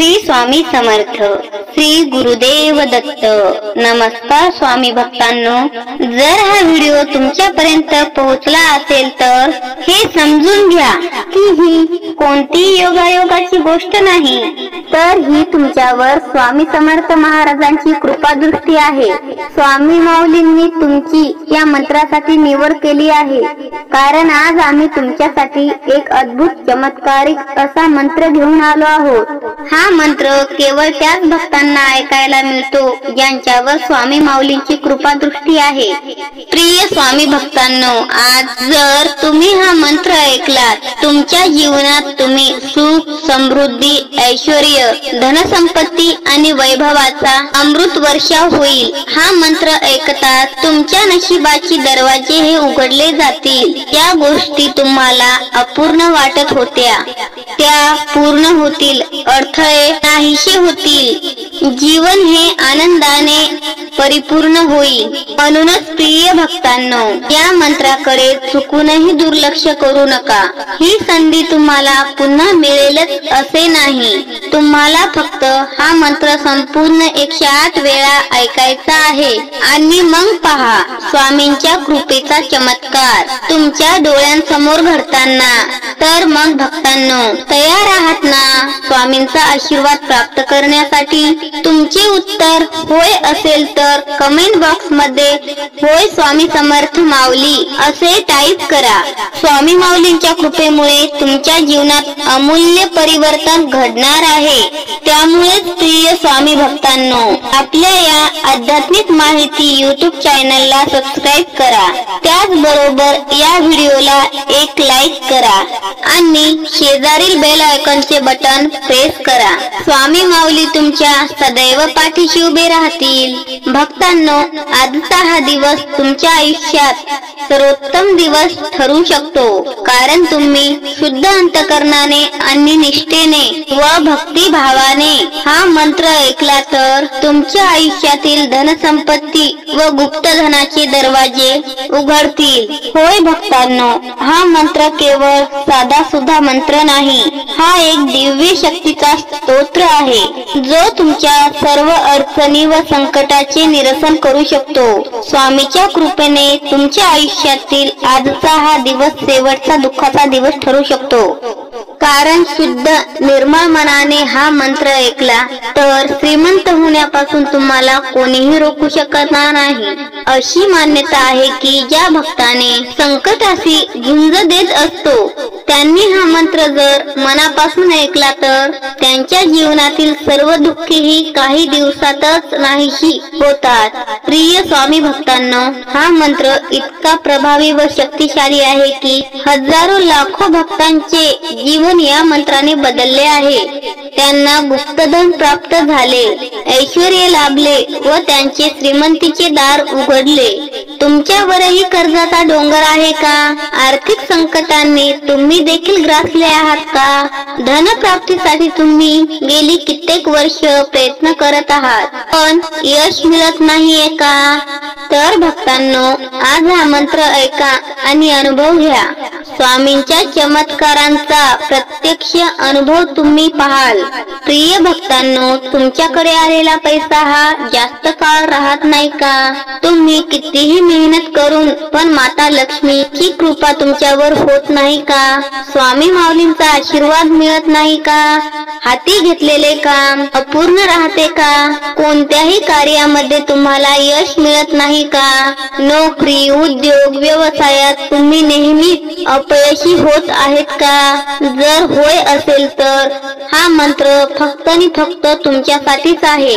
श्री स्वामी समर्थ, श्री गुरुदेव दत्त। नमस्कार स्वामी भक्तांनो, जर हा व्हिडिओ तुमच्यापर्यंत पोहोचला असेल तर हे समजून घ्या की ही कोणती योगायोगाची गोष्ट नाही, तर ही तुमच्यावर स्वामी समर्थ महाराजांची कृपादृष्टी आहे। स्वामी माऊलींनी तुमची या मंत्रासाठी निवड केली आहे, कारण आज आम्ही तुमच्यासाठी एक अद्भुत चमत्कारिक असा मंत्र घेऊन आलो आहोत। हा मंत्र केवळ त्याच भक्तांना ऐकायला मिळतो ज्यांच्यावर स्वामी माऊलींची कृपादृष्टी आहे। प्रिय स्वामी भक्तांनो, आज जर तुम्ही हा मंत्र ऐकलात, तुमच्या जीवनात तुम्ही सुख, समृद्धी, ऐश्वर्य, धनसंपत्ती आणि वैभवाचा अमृत वर्षाव होईल। हा मंत्र ऐकताच तुमच्या नशिबाची दरवाजे हे उघडले जातील। त्या गोष्टी तुम्हाला अपूर्ण वाटत होत्या त्या पूर्ण होतील, अडथळे नाहीसे होतील, जीवन हे आनंदाने परिपूर्ण होईल। म्हणूनच प्रिय भक्तांनो, या मंत्राकडे चुकूनही दुर्लक्ष करू नका। ही संधी तुम्हाला पुन्हा मिळेलच असे नाही, तुम्हाला फक्त हा मंत्र संपूर्ण 108 वेळा ऐकायचा आहे आणि मग पहा स्वामींच्या कृपेचा चमत्कार तुमच्या डोळ्यांसमोर घडताना। तर मग भक्तांनो, तयार आहात ना स्वामींचा आशीर्वाद प्राप्त करण्यासाठी? तुमचे उत्तर होय असेल तर कमेंट बॉक्स मध्ये होय स्वामी समर्थ माऊली असे टाईप करा। स्वामी माऊलींच्या कृपेमुळे तुमच्या जीवनात अमूल्य परिवर्तन घडणार आहे। त्यामुळेच प्रिय स्वामी भक्तांनो, आपल्या या आध्यात्मिक माहिती YouTube चॅनलला सबस्क्राईब करा, त्याचबरोबर या व्हिडिओला एक लाईक करा आणि शेजारील बेल आयकॉनचे बटन प्रेस करा। स्वामी माऊली तुमच्या सदैव पाठीशी उभे राहतील। भक्तांनो, आजचा हा दिवस तुमच्या आयुष्यात सर्वोत्तम दिवस ठरू शकतो, कारण तुम्ही शुद्ध अंतकरणाने आणि निष्ठेने व भक्तिभावाने हा मंत्र ऐकला तर तुमच्या आयुष्यातील धनसंपत्ती व गुप्तधनाचे दरवाजे उघडतील। होय भक्तांनो, हा मंत्र केवळ साधा सुद्धा मंत्र नाही, हा एक दिव्य शक्तीचा स्तोत्र आहे जो तुमच्या सर्व अडचणी व संकटाचे निरसन करू शकतो। स्वामीच्या कृपेने तुमच्या आयुष्यातील आजचा हा दिवस शेवटचा दुःखाचा दिवस ठरू शकतो, कारण शुद्ध निर्मळ मनाने हा मंत्र ऐकला तर श्रीमंत होण्यापासून तुम्हाला कोणीही रोखू शकणार नाही। अशी मान्यता आहे की ज्या भक्ताने संकटाशी झुंज देत असतो त्यांनी हा मंत्र जर मनापासून ऐकला तर त्यांच्या जीवनातील सर्व दुःखेही काही दिवसातच नाहीशी होतात। प्रिय स्वामी भक्तांनो, हा मंत्र इतका प्रभावी व शक्तिशाली आहे की हजारो लाखो भक्तांचे जीवन या मंत्राने बदलले आहे। त्यांना गुप्तधन प्राप्त झाले, ऐश्वर्य लाभले व त्यांचे श्रीमंतीचे दार उघडले। तुमच्यावरही कर्जाचा डोंगर आहे का? आर्थिक संकटांनी तुम्ही देखील ग्रासले आहात का? धन प्राप्तीसाठी तुम्ही गेली कित्येक वर्ष प्रयत्न करत आहात पण यश मिळत नाहीये का? तर भक्तांनो, आज हा मंत्र ऐका आणि अनुभव घ्या। स्वामींच्या चमत्कारांचा प्रत्यक्ष अनुभव तुम्ही पाहाल। प्रिय भक्तांनो, तुमच्याकडे आलेला पैसा हा जास्त काळ राहत नाही का? तुम्ही कितीही मेहनत करून पण माता लक्ष्मीची कृपा तुमच्यावर होत नाही का? स्वामी माऊलींचा आशीर्वाद मिळत नाही का? हाती घेतलेले काम अपूर्ण राहते का? कोणत्याही कार्यामध्ये तुम्हाला यश मिळत नाही का? नोकरी, उद्योग, व्यवसायात तुम्ही नेहमी अपयशी होत आहेत का? जर होय असेल तर हा मंत्र फक्त आणि फक्त तुमच्यासाठीच आहे।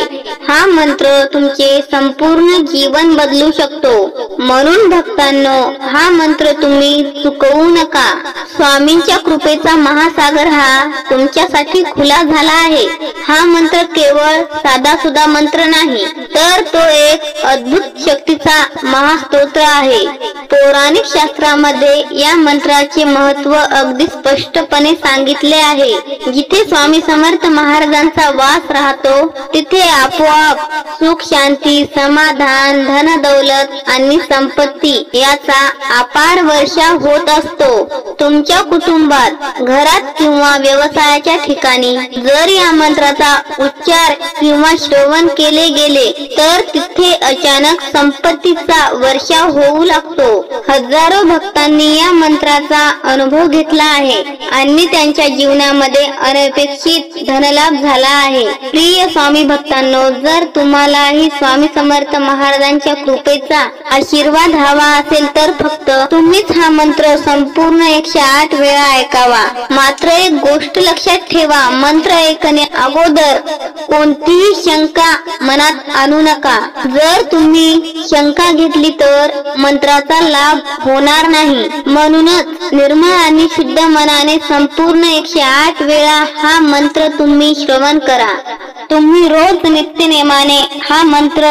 हा मंत्र तुमचे संपूर्ण जीवन बदलू शकतो। म्हणून भक्तांनो, हा मंत्र तुम्ही चुकवू नका। स्वामींच्या कृपेचा महासागर हा तुमच्यासाठी खुला झाला आहे। हा मंत्र केवळ साधा सुद्धा मंत्र नाही, तर तो एक अद्भुत शक्तीचा महास्तोत्र आहे. पौराणिक शास्त्रामध्ये या मंत्राचे महत्व अगदी स्पष्टपणे सांगितले आहे. जिथे स्वामी समर्थ महाराजांचा वास राहतो तिथे आपोआप सुख, शांती, समाधान, धन, दौलत आणि संपत्ती याचा अपार वर्षाव होत असतो. तुमच्या कुटुंबात, घरात किंवा व्यवसायाच्या ठिकाणी जर या मंत्राचा उच्चार किंवा श्रवण केले गेले तर तिथे अचानक संपत्तीचा वर्षाव होऊ लागतो. हजारो भक्तांनी या मंत्राचा अनुभव घेतला आहे आणि त्यांच्या जीवनामध्ये अनपेक्षित धनलाभ झाला आहे. प्रिय स्वामी भक्तांनो, जर तुम्हालाही स्वामी समर्थ महाराजांच्या कृपेचा आशीर्वाद हवा असेल तर फक्त तुम्हीच हा मंत्र संपूर्ण 108 वेळा ऐकावा. मात्र एक गोष्ट लक्षात ठेवा, मंत्र ऐकणे अगोदर कोणतीही शंका मनात आणू नका. जर तुम्ही शंका घेतली तर मंत्राचा लाभ होणार नाही. म्हणूनच निर्मळ आणि शुद्ध मनाने संपूर्ण 108 वेळा हा मंत्र तुम्ही श्रवण करा. तुम्ही रोज नित्यनेमाने हा मंत्र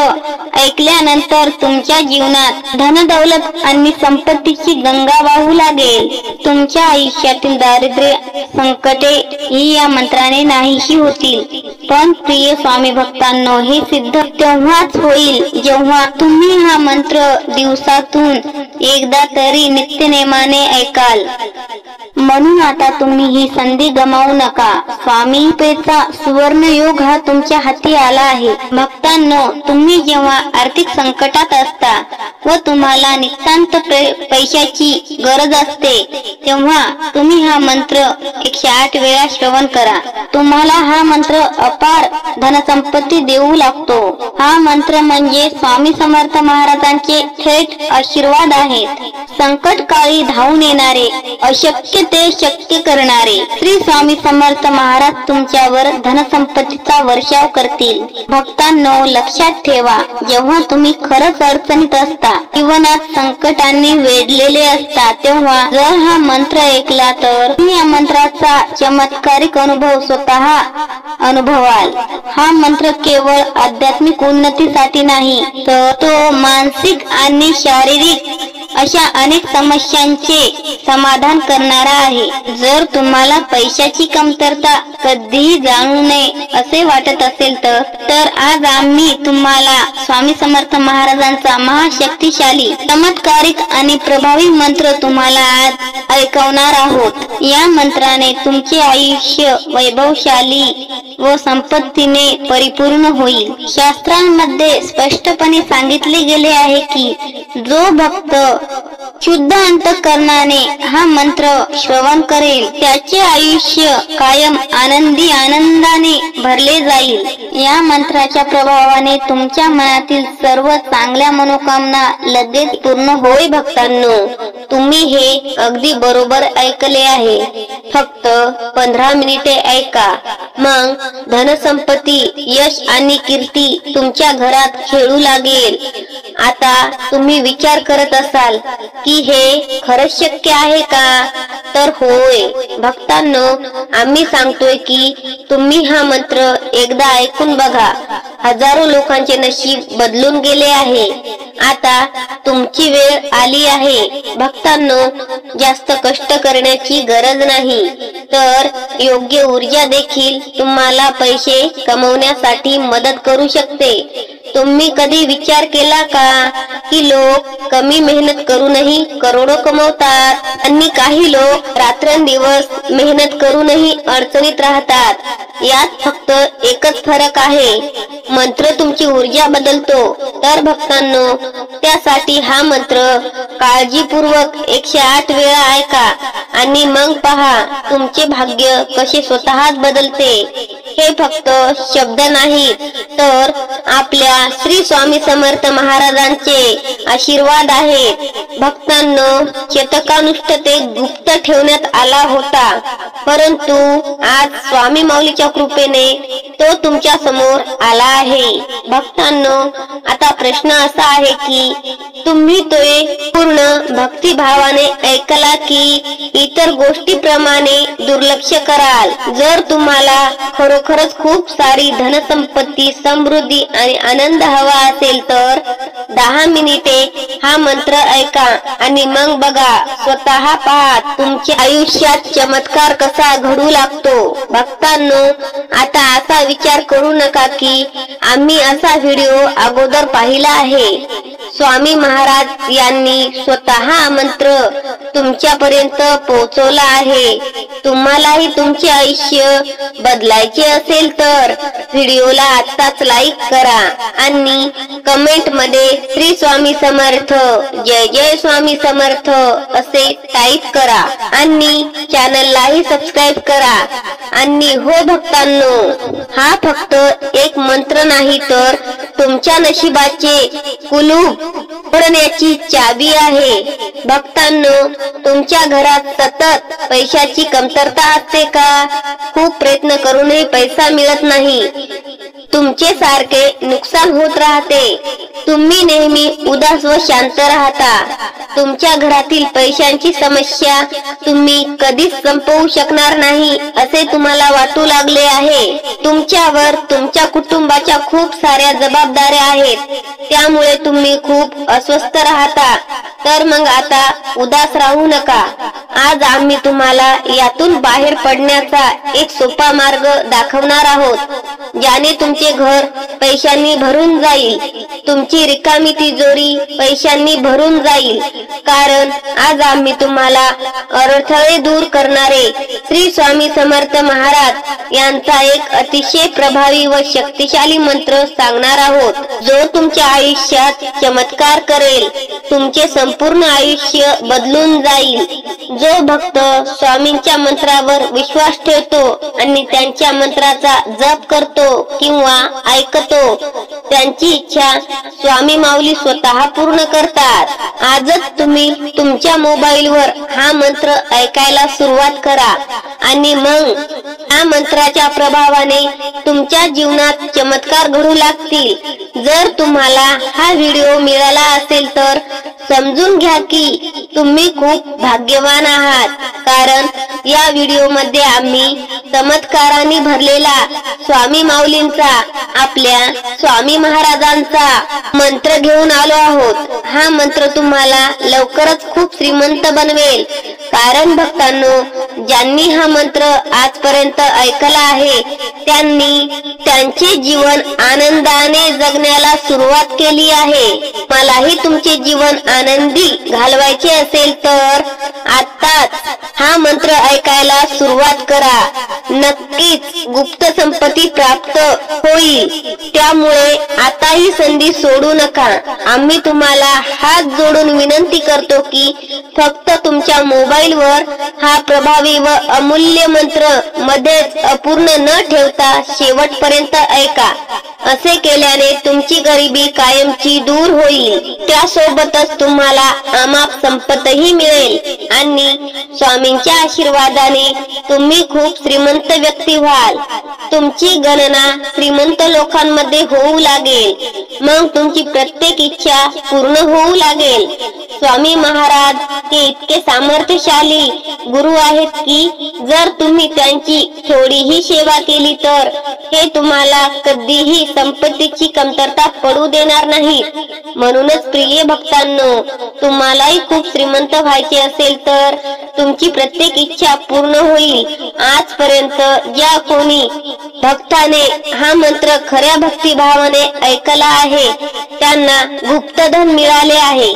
ऐकल्यानंतर तुमच्या जीवनात धन, दौलत आणि संपत्तीची गंगा वाहू लागेल. तुमच्या आयुष्यातील दारिद्र्य, संकटे ही या मंत्राने नाहीशी होतील. पण प्रिय स्वामी भक्तांनो, हे सिद्ध तेव्हाच होईल जेव्हा तुम्ही हा मंत्र दिवसातून एकदा तरी नित्यनेमाने ऐकाल. म्हणून आता तुम्ही ही संधी गमावू नका. स्वामी कृपेचा सुवर्ण योग हा तुमच्या हाती आला आहे. भक्तांनो, तुम्ही जेव्हा आर्थिक संकटात असता व तुम्हाला नितांत पैशाची गरज असते तेव्हा तुम्ही हा मंत्र 108 वेळा श्रवण करा. तुम्हाला हा मंत्र अपार धनसंपत्ती देऊ लागतो. हा मंत्र म्हणजे स्वामी समर्थ महाराजांचे थेट आशीर्वाद आहेत. संकट काळी धावून येणारे, अशक्य ते शक्य करणारे श्री स्वामी समर्थ महाराज तुमच्यावर धनसंपत्तीचा वर्षाव करतील. भक्तांनो, लक्षात ठेवा, जेव्हा तुम्ही खरंच अडचणीत असता, जीवनात संकटांनी वेढलेले असता, तेव्हा जर हा मंत्र ऐकला तर तुम्ही या मंत्राचा चमत्कारिक अनुभव स्वतः अनुभवाल. हा मंत्र केवळ आध्यात्मिक उन्नतीसाठी नाही तर तो मानसिक आणि शारीरिक अशा अनेक समस्यांचे समाधान करणारा आहे. जर तुम्हाला पैशाची कमतरता कधीही जाणू नये असे वाटत असेल तर आज आम्ही तुम्हाला स्वामी समर्थ महाराजांचा महाशक्तिशाली, चमत्कारिक आणि प्रभावी मंत्र तुम्हाला आज ऐकवणार आहोत. या मंत्राने तुमचे आयुष्य वैभवशाली व संपत्तीने परिपूर्ण होईल. शास्त्रांमध्ये स्पष्टपणे सांगितले गेले आहे की जो भक्त शुद्ध अंतःकरणाने हा मंत्र श्रवण करेल त्याचे आयुष्य कायम आनंदाने भरले जाईल. या मंत्राच्या प्रभावाने तुमच्या मनातील सर्व चांगल्या मनोकामना लगेच पूर्ण होईल. भक्तांनो, तुम्ही हे अगदी बरोबर ऐकले आहे. फक्त 15 मिनिटे ऐका, मग धनसंपत्ती, यश आणि कीर्ती तुमच्या घरात खेळू लागेल. आता तुम्ही विचार करत असाल की हे खरंच शक्य आहे का? तर होय भक्तांनो, आम्ही सांगतोय की तुम्ही हा मंत्र एकदा ऐकून बघा. हजारो लोकांचे नशीब बदलून गेले आहे. आता तुमची वेळ आली आहे. भक्तांनो, जास्त कष्ट करण्याची गरज नाही, तर योग्य ऊर्जा देखील तुम्हाला पैसे कमवण्यासाठी मदत करू शकते. तुम्ही कधी विचार केला का की लोक कमी मेहनत करूनही करोडो कमवतात आणि काही लोक रात्रंदिवस मेहनत करूनही अडचणीत राहतात? यात फक्त एकच फरक आहे, मंत्र तुमची ऊर्जा बदलतो. तर भक्तांनो, त्यासाठी हा मंत्र काळजीपूर्वक 108 वेळा ऐका आणि मग पहा तुमचे भाग्य कसे स्वतःच बदलते. हे फक्त शब्द नाहीत, तर आपल्या श्री स्वामी समर्थ महाराजांचे आशीर्वाद आहेत. भक्तांनो, शतकानुष्ठते गुप्त ठेवण्यात आला होता, परंतु आज स्वामी माऊलीच्या कृपेने तो तुमच्या समोर आला आहे. भक्तांनो, आता प्रश्न असा आहे की तुम्ही तो पूर्ण भक्तिभावाने ऐकला की इतर गोष्टीप्रमाणे दुर्लक्ष कराल. जर तुम्हाला खरोखरच खूप सारी धनसंपत्ती, समृद्धी आणि आनंद हवा असेल तर 10 मिनिटे हा मंत्र ऐका आणि मग बघा, स्वतः पहा तुमच्या आयुष्यात चमत्कार कसा घडू लागतो. भक्तांनो, आता असा विचार करू नका की आम्ही असा व्हिडिओ अगोदर पाहिला आहे. स्वामी महाराज यांनी स्वतः मंत्र तुमच्यापर्यंत पोहोचवला आहे. तुम्हालाही तुमचे आयुष्य बदलायचे असेल तर व्हिडिओला आत्ताच लाईक करा आणि कमेंट मध्ये श्री स्वामी समर्थ, जय जय स्वामी समर्थ असे टाईप करा आणि चॅनललाही सबस्क्राईब करा. आणि हो भक्तांनो, हा फक्त एक मंत्र नाही तर तुमच्या नशिबाचे कुलूप उघडण्याची चावी आहे. भक्तांनो, तुमच्या घरात सतत पैशाची कमतरता असते का? खूप प्रयत्न करूनही पैसा मिळत नाही, तुमचे सारखे नुकसान होत राहते, तुम्ही नेहमी उदास व शांत राहता, तुमच्या घरातील पैशांची समस्या तुम्ही कधीच संपवू शकणार नाही असे तुम्हाला वाटू लागले आहे, तुमच्यावर तुमच्या कुटुंबाच्या खूप साऱ्या जबाबदाऱ्या आहेत, त्यामुळे तुम्ही खूप अस्वस्थ राहता, तर मग आता उदास राहू नका. आज आम्ही तुम्हाला यातून बाहेर पडण्याचा एक सोपा मार्ग दाखवणार आहोत, ज्याने तुमचे घर पैशांनी भरून जाईल, तुमची रिकामी तिजोरी पैशांनी भरून जाईल. कारण आज आम्ही तुम्हाला अडथळे दूर करणारे श्री स्वामी समर्थ महाराज यांचा एक अतिशय प्रभावी व शक्तिशाली मंत्र सांगणार आहोत, जो तुमच्या आयुष्यात चमत्कार करेल, तुमचे संपूर्ण आयुष्य बदलून जाईल. जो भक्त स्वामींच्या मंत्रावर विश्वास ठेवतो आणि त्यांच्या मंत्राचा जप करतो किंवा ऐकतो, त्यांची इच्छा स्वामी माऊली स्वतः पूर्ण करतात. आजच तुम्ही तुमच्या मोबाईलवर हा मंत्र ऐकायला सुरुवात करा आणि मग या मंत्राच्या प्रभावाने तुमच्या जीवनात चमत्कार घडू लागतील. जर तुम्हाला हा व्हिडिओ मिळाला असेल तर समजून घ्या की तुम्ही खूप भाग्यवान आहात, कारण या व्हिडिओ मध्ये आम्ही चमत्कारांनी भरलेला स्वामी माऊलींचा, आपल्या स्वामी महाराजांचा मंत्र घेऊन आलो आहोत. हा मंत्र तुम्हाला लवकरच खूप श्रीमंत बनवेल, कारण भक्तांनो, ज्यांनी हा मंत्र आजपर्यंत ऐकला आहे त्यांनी त्यांचे जीवन आनंदाने जगण्याला सुरुवात केली आहे. मलाही तुमचे जीवन आनंदी घालवायचे असेल तर आताच हा मंत्र ऐकायला सुरुवात करा. नक्कीच गुप्त संपत्ती प्राप्त होईल, त्यामुळे आता ही संधी सोडू नका. आम्ही तुम्हाला हात जोडून विनंती करतो की फक्त तुमच्या मोबाईलवर हा प्रभावी व अमूल्य मंत्र मध्येच अपूर्ण न ठेवता शेवटपर्यंत ऐका. असे केल्याने तुमची गरिबी कायमची दूर होईल, त्यासोबतच तुम्हाला अमाप संपतही मिळेल आणि स्वामींच्या आशीर्वादाने तुम्ही खूप श्रीमंत व्यक्ती व्हाल. तुमची गणना श्रीमंत लोकांमध्ये होऊ लागेल, मग तुमची प्रत्येक इच्छा पूर्ण होऊ लागेल. स्वामी महाराज हे इतके सामर्थ्यशाली गुरु आहेत की जर तुम्ही त्यांची थोडीही सेवा केली तर हे तुम्हाला कधीही संपत्तीची कमतरता पडू देणार नाही. म्हणूनच प्रिय भक्तांनो, तुम्हालाही खूप श्रीमंत व्हायचे असेल तर तुमची प्रत्येक इच्छा पूर्ण होईल. आजपर्यंत ज्या कोणी भक्ताने हा मंत्र खऱ्या भक्तिभावाने ऐकला आहे त्यांना गुप्तधन मिळाले आहे.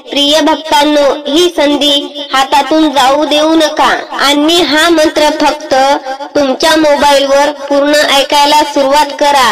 प्रिय भक्तांनो, ही संधी हातातून जाऊ देऊ नका आणि हा मंत्र फक्त तुमच्या मोबाईलवर पूर्ण ऐकायला सुरुवात करा.